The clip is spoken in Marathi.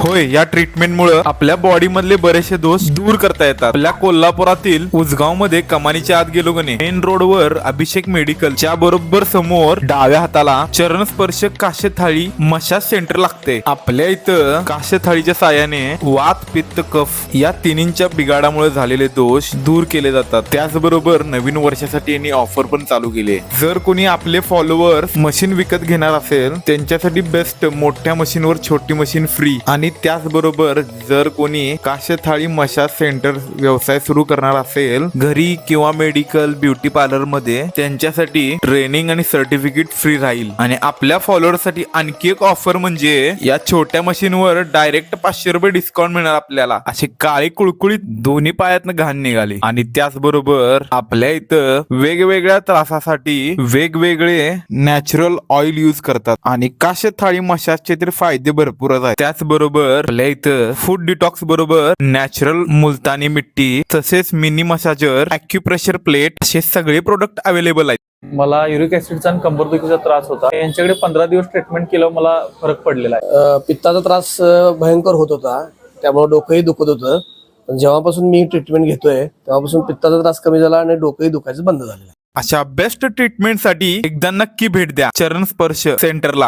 होय, या ट्रीटमेंटमुळे आपल्या बॉडी मधले बरेचसे दोष दूर करता येतात. आपल्या कोल्हापुरातील उसगाव मध्ये कमानीच्या आत गेलो गणे मेन रोड वर अभिषेक मेडिकलच्या बरोबर समोर डाव्या हाताला चरण स्पर्श काश्य थाळी मसाज सेंटर लागते. आपल्या इथं काश्य थाळीच्या साहाय्याने वात पित्त कफ या तिन्हींच्या बिघाडामुळे झालेले दोष दूर केले जातात. त्याचबरोबर नवीन वर्षासाठी यांनी ऑफर पण चालू केली. जर कोणी आपले फॉलोअर्स मशीन विकत घेणार असेल त्यांच्यासाठी बेस्ट, मोठ्या मशीनवर छोटी मशीन फ्री. आणि त्याचबरोबर जर कोणी काश्य थाळी मसाज सेंटर व्यवसाय सुरू करणार असेल घरी किंवा मेडिकल ब्युटी पार्लर मध्ये, त्यांच्यासाठी ट्रेनिंग आणि सर्टिफिकेट फ्री राहील. आणि आपल्या फॉलोअर्स साठी आणखी एक ऑफर म्हणजे या छोट्या मशीनवर डायरेक्ट 500 रुपये डिस्काउंट मिळणार आपल्याला. असे काळे कुळकुळीत दोन्ही पायातनं घाण निघाले. आणि त्याचबरोबर आपल्या इथं वेगवेगळ्या त्रासासाठी वेगवेगळे नॅचरल ऑइल यूज करतात. आणि काश्य थाळी मसाजचे तर फायदे भरपूरच आहेत. त्याचबरोबर आपल्या इथं फूड डिटॉक्स बरोबर नॅचरल मुलतानी मिट्टी तसेच मिनी मसाजर, ॲक्युप्रेशर प्लेट असे सगळे प्रोडक्ट अवेलेबल आहेत. मला युरिक ऍसिडचा आणि कंबरदुखीचा त्रास होता. यांच्याकडे 15 दिवस ट्रीटमेंट केलं, मला फरक पडलेला आहे. पित्ताचा त्रास भयंकर होत होता, त्यामुळे डोकंही दुखत होतं. पण जेव्हापासून मी ट्रीटमेंट घेतोय तेव्हापासून पित्ताचा त्रास कमी झाला आणि डोकंही दुखायचं बंद झालेलं. अशा बेस्ट ट्रीटमेंट साठी एकदा नक्की भेट द्या चरण स्पर्श सेंटरला.